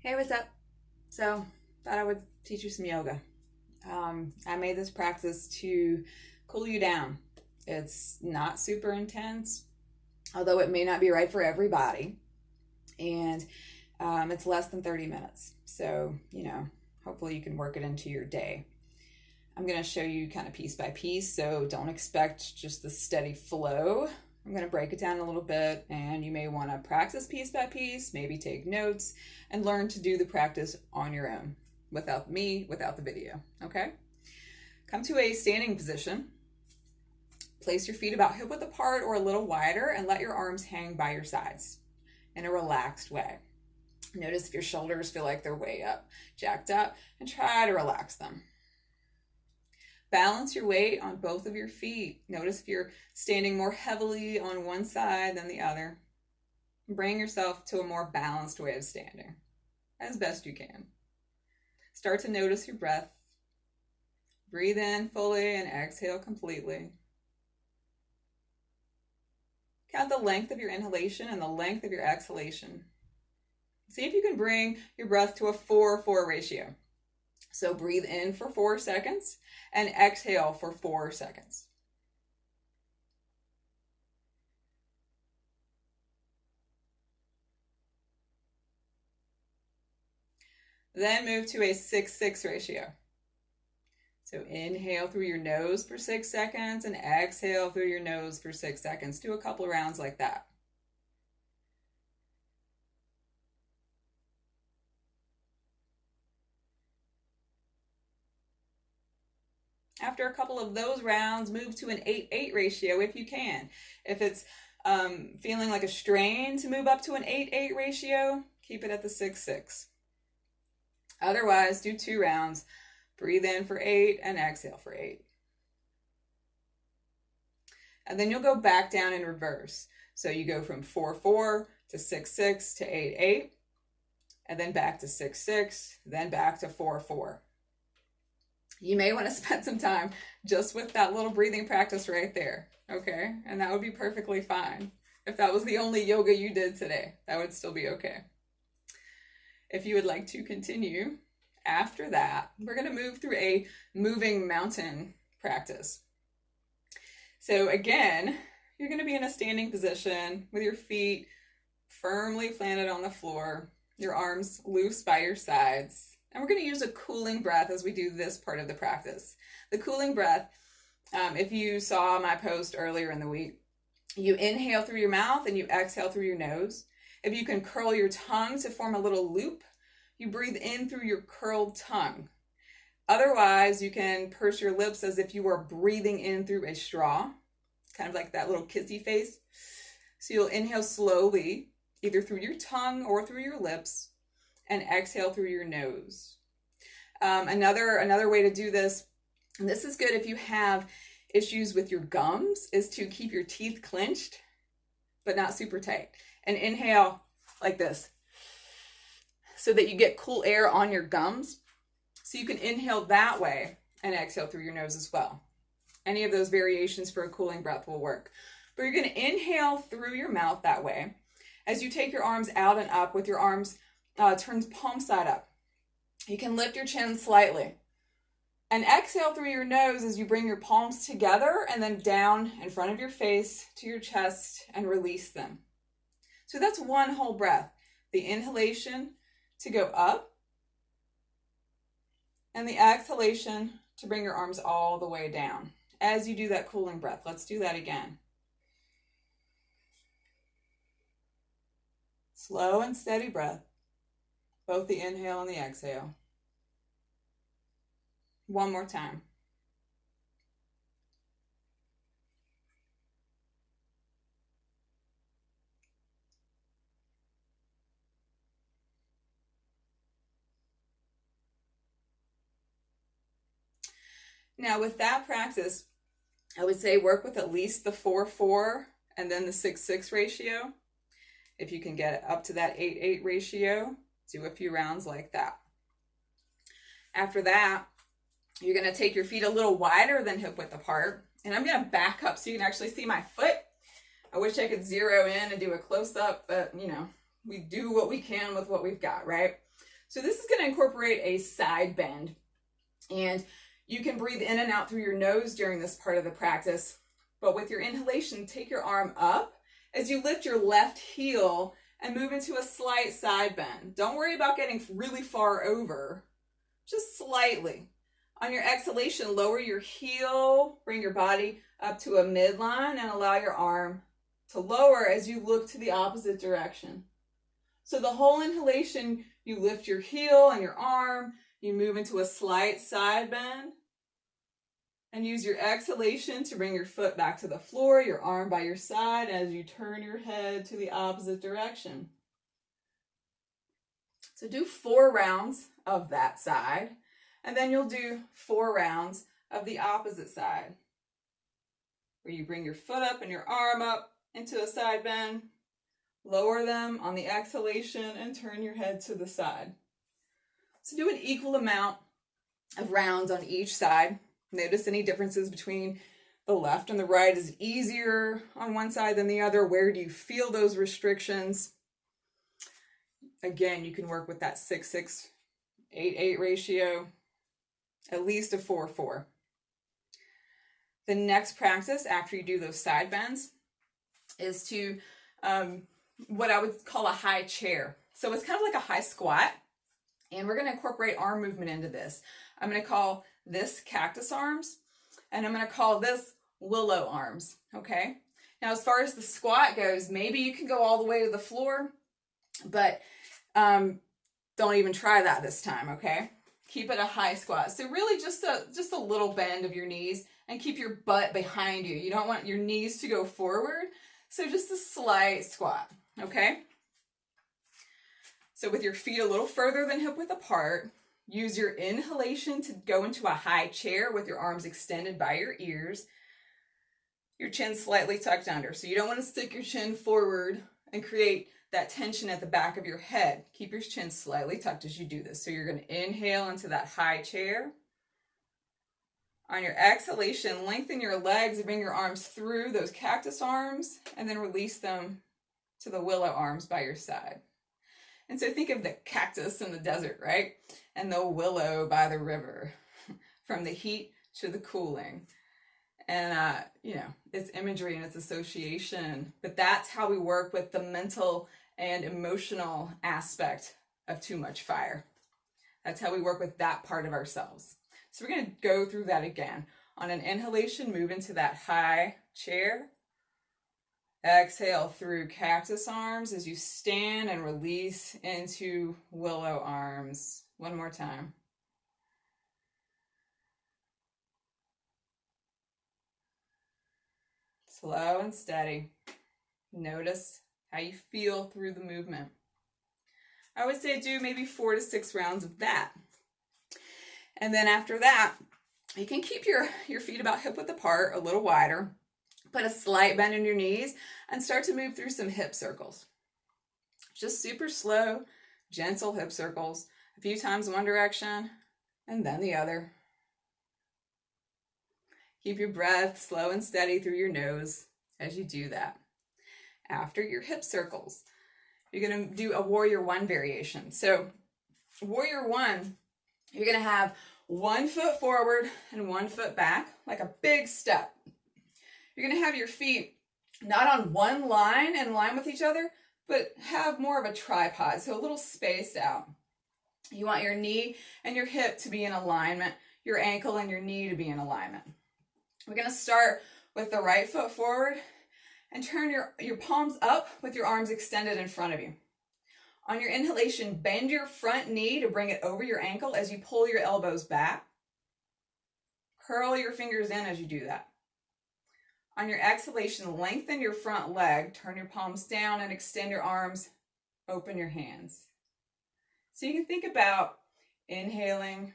Hey, what's up? So, thought I would teach you some yoga. I made this practice to cool you down. It's not super intense, although it may not be right for everybody. And it's less than 30 minutes. So, hopefully you can work it into your day. I'm going to show you kind of piece by piece, so don't expect just the steady flow. I'm going to break it down a little bit, and you may want to practice piece by piece, maybe take notes, and learn to do the practice on your own without me, without the video, okay? Come to a standing position. Place your feet about hip width apart or a little wider, and let your arms hang by your sides in a relaxed way. Notice if your shoulders feel like they're way up, jacked up, and try to relax them. Balance your weight on both of your feet. Notice if you're standing more heavily on one side than the other. Bring yourself to a more balanced way of standing, as best you can. Start to notice your breath. Breathe in fully and exhale completely. Count the length of your inhalation and the length of your exhalation. See if you can bring your breath to a 4-4 ratio. So breathe in for 4 seconds and exhale for 4 seconds. Then move to a 6-6 ratio. So inhale through your nose for 6 seconds and exhale through your nose for 6 seconds. Do a couple of rounds like that. After a couple of those rounds, move to an 8-8 ratio if you can. If it's feeling like a strain to move up to an 8-8 ratio, keep it at the 6-6. Otherwise, do 2 rounds. Breathe in for 8 and exhale for 8. And then you'll go back down in reverse. So you go from 4-4 to 6-6 to 8-8, and then back to 6-6, then back to 4-4. You may want to spend some time just with that little breathing practice right there, okay? And that would be perfectly fine. If that was the only yoga you did today, that would still be okay. If you would like to continue after that, we're going to move through a moving mountain practice. So again, you're going to be in a standing position with your feet firmly planted on the floor, your arms loose by your sides. And we're going to use a cooling breath as we do this part of the practice. The cooling breath, if you saw my post earlier in the week, you inhale through your mouth and you exhale through your nose. If you can curl your tongue to form a little loop, you breathe in through your curled tongue. Otherwise, you can purse your lips as if you were breathing in through a straw, kind of like that little kissy face. So you'll inhale slowly, either through your tongue or through your lips, and exhale through your nose. Another way to do this, and this is good if you have issues with your gums, is to keep your teeth clenched, but not super tight. And inhale like this, so that you get cool air on your gums. So you can inhale that way and exhale through your nose as well. Any of those variations for a cooling breath will work. But you're going to inhale through your mouth that way. As you take your arms out and up with your arms turned palm side up. You can lift your chin slightly. And exhale through your nose as you bring your palms together and then down in front of your face to your chest and release them. So that's one whole breath. The inhalation to go up and the exhalation to bring your arms all the way down. As you do that cooling breath, let's do that again. Slow and steady breath. Both the inhale and the exhale. One more time. Now with that practice, I would say work with at least the 4-4 and then the 6-6 ratio. If you can get up to that 8-8 ratio, do a few rounds like that. After that, you're going to take your feet a little wider than hip width apart. And I'm going to back up so you can actually see my foot. I wish I could zero in and do a close up, but we do what we can with what we've got, right? So this is going to incorporate a side bend, and you can breathe in and out through your nose during this part of the practice, but with your inhalation, take your arm up as you lift your left heel and move into a slight side bend. Don't worry about getting really far over, just slightly. On your exhalation, lower your heel, bring your body up to a midline, and allow your arm to lower as you look to the opposite direction. So the whole inhalation, you lift your heel and your arm, you move into a slight side bend, and use your exhalation to bring your foot back to the floor, your arm by your side as you turn your head to the opposite direction. So do 4 rounds of that side, and then you'll do 4 rounds of the opposite side, where you bring your foot up and your arm up into a side bend, lower them on the exhalation, and turn your head to the side. So do an equal amount of rounds on each side. Notice any differences between the left and the right. Is it easier on one side than the other? Where do you feel those restrictions? Again, you can work with that 6-6, 8-8 ratio, at least a 4-4. The next practice after you do those side bends is to what I would call a high chair. So it's kind of like a high squat, and we're going to incorporate arm movement into this. I'm going to call this cactus arms, and I'm going to call this willow arms, okay? Now, as far as the squat goes, maybe you can go all the way to the floor, but don't even try that this time, okay? Keep it a high squat. So really just a little bend of your knees, and keep your butt behind you. You don't want your knees to go forward, so just a slight squat, okay? So with your feet a little further than hip width apart, use your inhalation to go into a high chair with your arms extended by your ears, your chin slightly tucked under. So you don't want to stick your chin forward and create that tension at the back of your head. Keep your chin slightly tucked as you do this. So you're going to inhale into that high chair. On your exhalation, lengthen your legs and bring your arms through those cactus arms, and then release them to the willow arms by your side. And so think of the cactus in the desert, right? And the willow by the river, from the heat to the cooling. And, it's imagery and it's association, but that's how we work with the mental and emotional aspect of too much fire. That's how we work with that part of ourselves. So we're going to go through that again. On an inhalation, move into that high chair. Exhale through cactus arms as you stand and release into willow arms. One more time. Slow and steady. Notice how you feel through the movement. I would say do maybe 4 to 6 rounds of that. And then after that, you can keep your feet about hip width apart, a little wider. Put a slight bend in your knees and start to move through some hip circles. Just super slow, gentle hip circles. A few times one direction and then the other. Keep your breath slow and steady through your nose as you do that. After your hip circles, you're going to do a warrior 1 variation. So warrior 1, you're going to have 1 foot forward and 1 foot back, like a big step. You're going to have your feet not on one line in line with each other, but have more of a tripod, so a little spaced out. You want your knee and your hip to be in alignment, your ankle and your knee to be in alignment. We're going to start with the right foot forward and turn your palms up with your arms extended in front of you. On your inhalation, bend your front knee to bring it over your ankle as you pull your elbows back. Curl your fingers in as you do that. On your exhalation, lengthen your front leg, turn your palms down and extend your arms, open your hands. So you can think about inhaling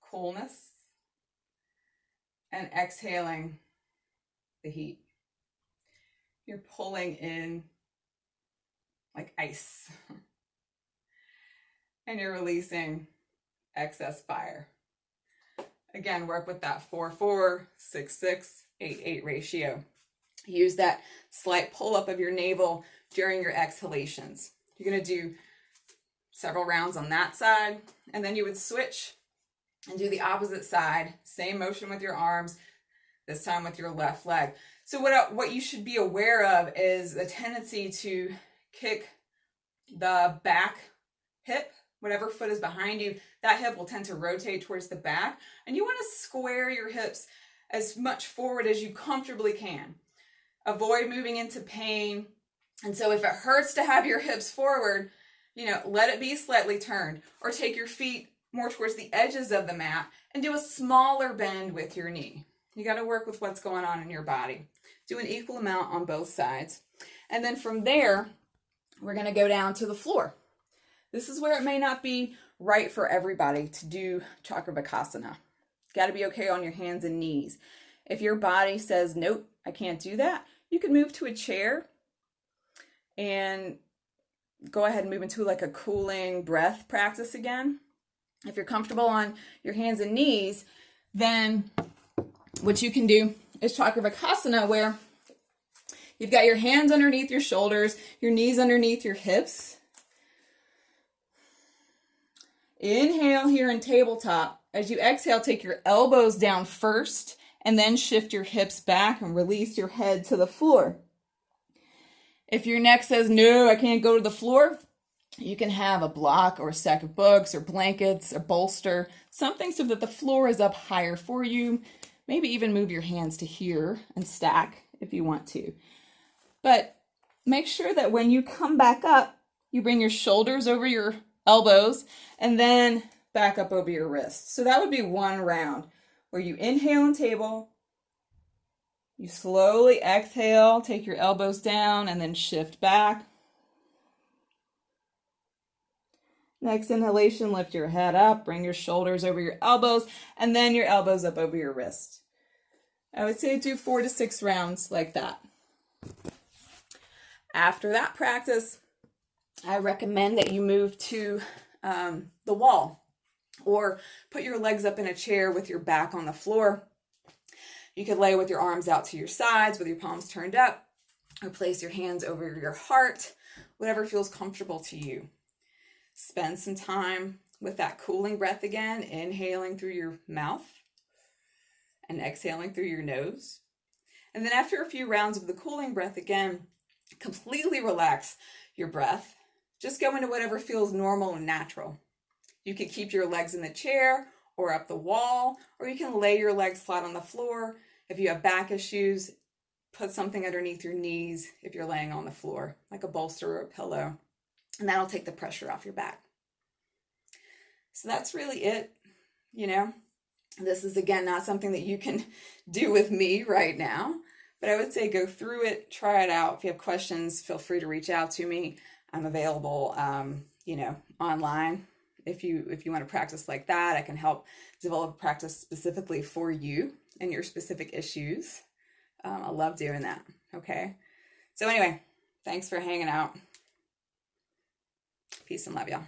coolness and exhaling the heat. You're pulling in like ice. And you're releasing excess fire. Again, work with that 4-4, 6-6, 8-8 ratio. Use that slight pull up of your navel during your exhalations. You're going to do several rounds on that side, and then you would switch and do the opposite side. Same motion with your arms, this time with your left leg. So what you should be aware of is the tendency to kick the back hip, whatever foot is behind you, that hip will tend to rotate towards the back, and you want to square your hips as much forward as you comfortably can. Avoid moving into pain. And so if it hurts to have your hips forward, let it be slightly turned, or take your feet more towards the edges of the mat and do a smaller bend with your knee. You got to work with what's going on in your body. Do an equal amount on both sides. And then from there, we're going to go down to the floor. This is where it may not be right for everybody to do Chakravarkasana. Got to be okay on your hands and knees. If your body says, nope, I can't do that, you can move to a chair and go ahead and move into like a cooling breath practice again. If you're comfortable on your hands and knees, then what you can do is Chakravarkasana, where you've got your hands underneath your shoulders, your knees underneath your hips. Inhale here in tabletop. As you exhale, take your elbows down first and then shift your hips back and release your head to the floor. If your neck says, no, I can't go to the floor, you can have a block or a stack of books or blankets, a bolster, something so that the floor is up higher for you. Maybe even move your hands to here and stack if you want to. But make sure that when you come back up, you bring your shoulders over your elbows and then back up over your wrists. So that would be one round where you inhale and table, you slowly exhale, take your elbows down and then shift back. Next inhalation, lift your head up, bring your shoulders over your elbows, and then your elbows up over your wrists. I would say do 4 to 6 rounds like that. After that practice, I recommend that you move to the wall or put your legs up in a chair with your back on the floor. You could lay with your arms out to your sides with your palms turned up, or place your hands over your heart, whatever feels comfortable to you. Spend some time with that cooling breath again, inhaling through your mouth and exhaling through your nose. And then after a few rounds of the cooling breath again, completely relax your breath. Just go into whatever feels normal and natural. You can keep your legs in the chair or up the wall, or you can lay your legs flat on the floor. If you have back issues, put something underneath your knees if you're laying on the floor, like a bolster or a pillow, and that'll take the pressure off your back. So that's really it. This is, again, not something that you can do with me right now, but I would say go through it, try it out. If you have questions, feel free to reach out to me. I'm available, online. If you want to practice like that, I can help develop a practice specifically for you and your specific issues. I love doing that. Okay. So anyway, thanks for hanging out. Peace and love, y'all.